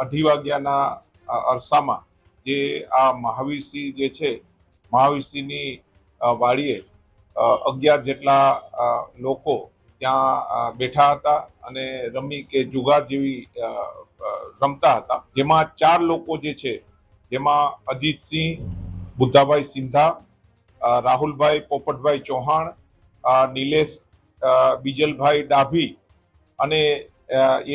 2:30 વાગ્યાના અરસામાં જે આ મહાવીરસિંહ જે છે, મહાવીરસિંહની વાડીએ 11 જેટલા લોકો ત્યાં બેઠા હતા અને રમી કે જુગાર જેવી રમતા હતા, જેમાં 4 લોકો જે છે, જેમાં અજીતસિંહ, બુદ્ધાભાઈ સિંધા, રાહુલભાઈ પોપટભાઈ ચૌહાણ, નિલેશ બીજલભાઈ ડાભી અને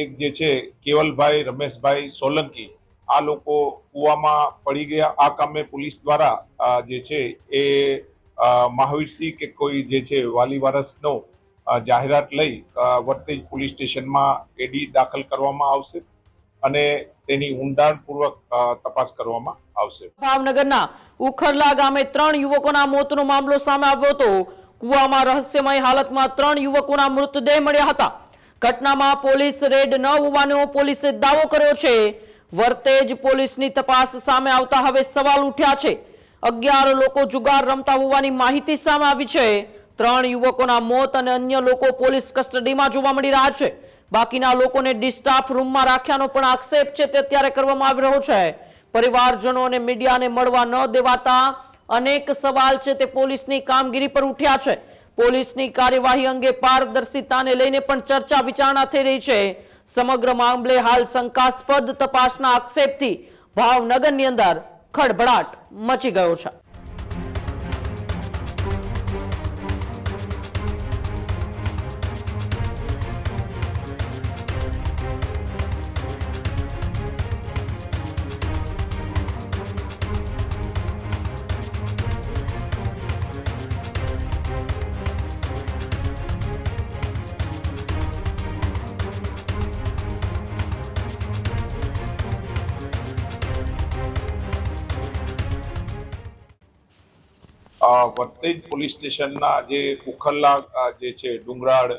એક જે છે કેવલભાઈ રમેશભાઈ સોલંકી, આ લોકો કૂવામાં પડી ગયા। આ કામે પોલીસ દ્વારા જે છે એ મહાવીરસિંહ કે કોઈ જે છે વાલી વારસનો જાહેરાત લઈ વર્તેજ પોલીસ સ્ટેશનમાં એડી દાખલ કરવામાં આવશે અને તેની ઊંડાણપૂર્વક તપાસ કરવામાં આવશે। ભાવનગરના ઉખરલા ગામે 3 યુવકોના મોતનો મામલો સામે આવ્યો હતો। કૂવામાં રહસ્યમય હાલતમાં 3 યુવકોના મૃતદેહ મળ્યા હતા। ઘટનામાં પોલીસ રેડ ન હોવાનો પોલીસે દાવો કર્યો છે। વર્તેજ પોલીસની તપાસ સામે આવતા હવે સવાલ ઉઠ્યા છે। 11 લોકો જુગાર રમતા હોવાની માહિતી સામે આવી છે। 3 યુવકોના મોત અને અન્ય લોકો પોલીસ કસ્ટડીમાં જોવા મળી રહ્યા છે। બાકીના લોકોને ડિસ્ટાફ રૂમમાં રાખ્યાનો પણ આક્ષેપ છે તે અત્યારે કરવામાં આવી રહ્યો છે। પરિવારજનો અને મીડિયાને મળવા ન દેવાતા અનેક સવાલ છે તે પોલીસની કામગીરી પર ઉઠ્યા છે। પોલીસની કાર્યવાહી અંગે પારદર્શિતાને લઈને પણ ચર્ચા વિચારણા થઈ રહી છે। સમગ્ર મામલે હાલ શંકાસ્પદ તપાસના આક્ષેપથી ભાવનગરની અંદર ખળભળાટ મચી ગયો છે। વર્તેજ પોલીસ સ્ટેશનના જે ઉખરલા જે છે ડુંગરાળ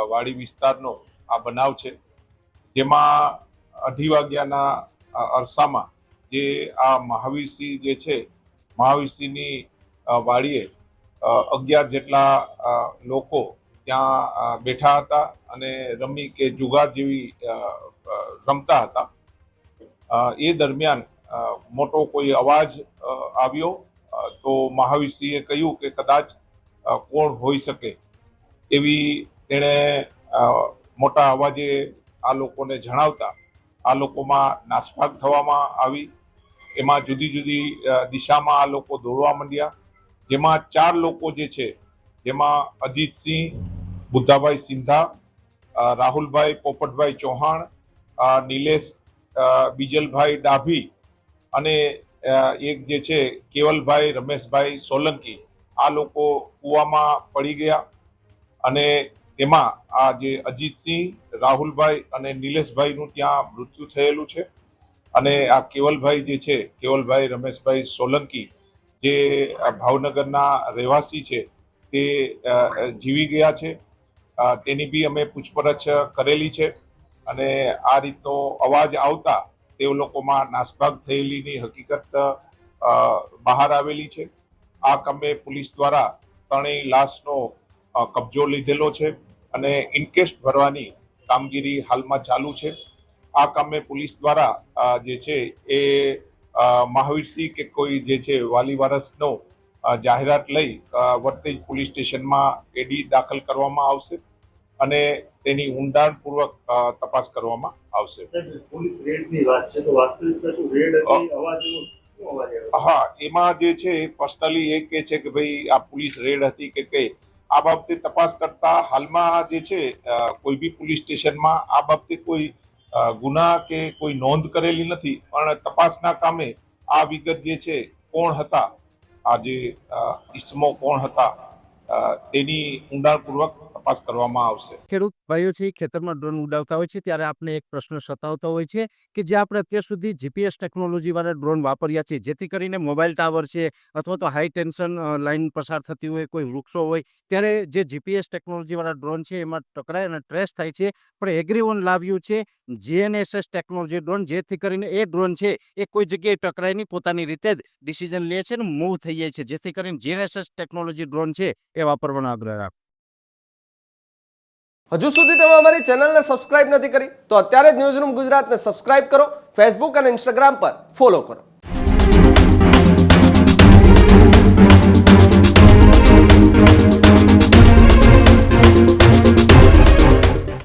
વાડી વિસ્તારનો આ બનાવ છે, જેમાં 2:30 વાગ્યાના અરસામાં જે આ મહાવીરસિંહ જે છે, મહાવીરસિંહની વાડીએ 11 જેટલા લોકો ત્યાં બેઠા હતા અને રમી કે જુગાર જેવી રમતા હતા। એ દરમિયાન મોટો કોઈ અવાજ આવ્યો તો મહાવીરસિંહે કહ્યું કે કદાચ કોણ હોઈ શકે એવી તેણે મોટા અવાજે આ લોકોને જણાવતા આ લોકોમાં નાસભાગ થવામાં આવી। એમાં જુદી જુદી દિશામાં આ લોકો દોડવા માંડ્યા, જેમાં 4 લોકો જે છે, જેમાં અજીતસિંહ, બુદ્ધાભાઈ સિંધા, રાહુલભાઈ પોપટભાઈ ચૌહાણ, નિલેશ બીજલભાઈ ડાભી અને એક જે છે કેવલભાઈ રમેશભાઈ સોલંકી, આ લોકો કૂવામાં પડી ગયા અને એમાં આ જે અજીતસિંહ, રાહુલભાઈ અને નિલેશભાઈનું ત્યાં મૃત્યુ થયેલું છે અને આ કેવલભાઈ જે છે, કેવલભાઈ રમેશભાઈ સોલંકી, જે ભાવનગરના રહેવાસી છે, તે જીવી ગયા છે। તેની બી અમે પૂછપરછ કરેલી છે અને આ રીતનો અવાજ આવતા તે લોકોમાં નાસભાગ થયેલીની હકીકત બહાર આવેલી છે। આ કામે પોલીસ દ્વારા 3 લાશનો કબજો લીધેલો છે અને ઇન્કેસ્ટ ભરવાની કામગીરી હાલમાં ચાલુ છે। આ કામે પોલીસ દ્વારા જે છે એ મહાવીરસિંહ કે કોઈ જે છે વાલી વારસનો જાહેરાત લઈ વર્તેજ પોલીસ સ્ટેશનમાં એડી દાખલ કરવામાં આવશે અને તેની ઊંડાણપૂર્વક તપાસ કરવામાં આવશે। પોલીસ રેડની વાત છે તો વાસ્તવિકતા શું રેડ હતી? અવાજ હા, એમાં જે છે પર્સનલી એ કહે છે કે ભાઈ આ પોલીસ રેડ હતી કે કઈ, આ બાબતે તપાસ કરતા હાલમાં જે છે કોઈ બી પોલીસ સ્ટેશનમાં આ બાબતે કોઈ ગુના કે કોઈ નોંધ કરેલી નથી, પણ તપાસના કામે આ વિગત જે છે કોણ હતા, આ જે ઇસમો કોણ હતા તેની ઊંડાણપૂર્વક તપાસ કરવામાં આવશે। ખેડૂત ભાઈઓ છે ખેતરમાં ડ્રોન ઉડાવતા હોય છે ત્યારે આપણે એક પ્રશ્ન સતાવતો હોય છે કે જે આપણે અત્યાર સુધી જીપીએસ ટેકનોલોજી વાળા ડ્રોન વાપર્યા છે, જેથી કરીને મોબાઈલ ટાવર છે અથવા તો હાઈ ટેન્શન લાઈન પસાર થતી હોય, કોઈ વૃક્ષો હોય, ત્યારે જે જીપીએસ ટેકનોલોજી વાળા ડ્રોન છે એમાં ટકરાય અને ટ્રેસ થાય છે। પણ એગ્રીઓન લાવ્યું છે જીએનએસએસ ટેકનોલોજી ડ્રોન, જેથી કરીને એ ડ્રોન છે એ કોઈ જગ્યાએ ટકરાય નહીં, પોતાની રીતે જ ડિસિઝન લે છે અને મૂવ થઈ જાય છે, જેથી કરીને જીએનએસએસ ટેકનોલોજી ડ્રોન છે એ વાપરવાનો આગ્રહ રાખો। હજુ સુધી તમે અમારી ચેનલને સબસ્ક્રાઇબ નથી કરી તો અત્યારે જ ન્યૂઝરૂમ ગુજરાતને સબસ્ક્રાઇબ કરો, ફેસબુક અને ઇન્સ્ટાગ્રામ પર ફોલો કરો.